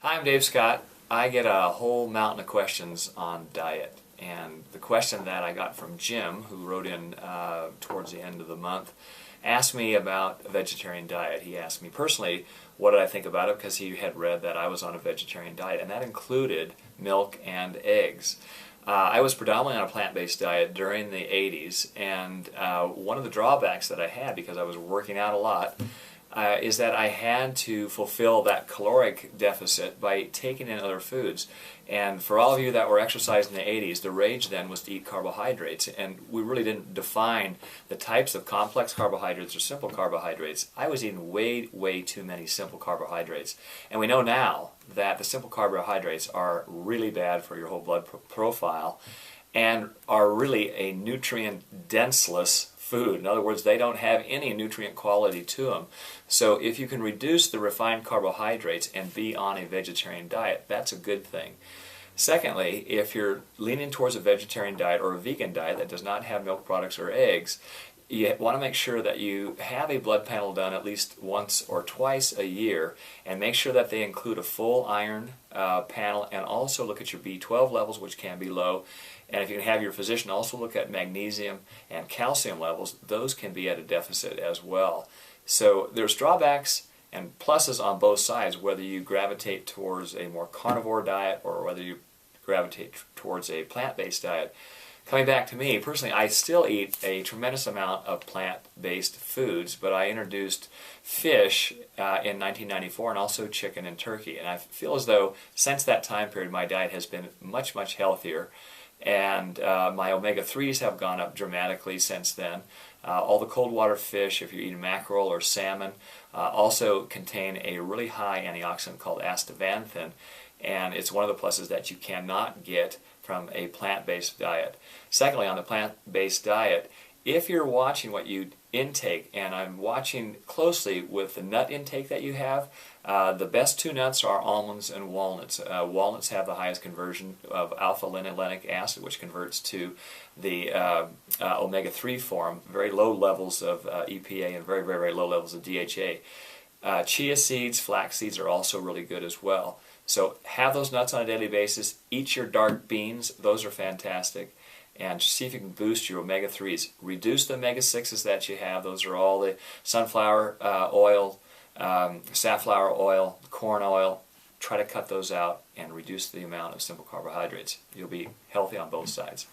Hi, I'm Dave Scott. I get a whole mountain of questions on diet, and the question that I got from Jim, who wrote in towards the end of the month, asked me about a vegetarian diet. He asked me personally what did I think about it, because he had read that I was on a vegetarian diet, and that included milk and eggs. I was predominantly on a plant-based diet during the 80s, and one of the drawbacks that I had, because I was working out a lot, is that I had to fulfill that caloric deficit by taking in other foods. And for all of you that were exercising in the 80s, the rage then was to eat carbohydrates, and we really didn't define the types of complex carbohydrates or simple carbohydrates. I was eating way too many simple carbohydrates. And we know now that the simple carbohydrates are really bad for your whole blood profile and are really a nutrient-denseless food. In other words, they don't have any nutrient quality to them. So if you can reduce the refined carbohydrates and be on a vegetarian diet, that's a good thing. Secondly, if you're leaning towards a vegetarian diet or a vegan diet that does not have milk products or eggs, you want to make sure that you have a blood panel done at least once or twice a year, and make sure that they include a full iron panel, and also look at your B12 levels, which can be low. And if you can have your physician also look at magnesium and calcium levels, those can be at a deficit as well. So there's drawbacks and pluses on both sides, whether you gravitate towards a more carnivore diet or whether you gravitate towards a plant-based diet. Coming back to me, personally, I still eat a tremendous amount of plant-based foods, but I introduced fish in 1994 and also chicken and turkey. And I feel as though since that time period my diet has been much healthier, and my omega-3s have gone up dramatically since then. All the cold water fish, if you're eating mackerel or salmon, also contain a really high antioxidant called astaxanthin, and it's one of the pluses that you cannot get from a plant-based diet. Secondly, on the plant-based diet, if you're watching what you intake, and I'm watching closely with the nut intake that you have, the best two nuts are almonds and walnuts. Walnuts have the highest conversion of alpha-linolenic acid, which converts to the omega-3 form, very low levels of EPA and very low levels of DHA. Chia seeds, flax seeds are also really good as well. So have those nuts on a daily basis. Eat your dark beans, those are fantastic. And see if you can boost your omega-3s. Reduce the omega-6s that you have. Those are all the sunflower oil, safflower oil, corn oil. Try to cut those out and reduce the amount of simple carbohydrates. You'll be healthy on both sides.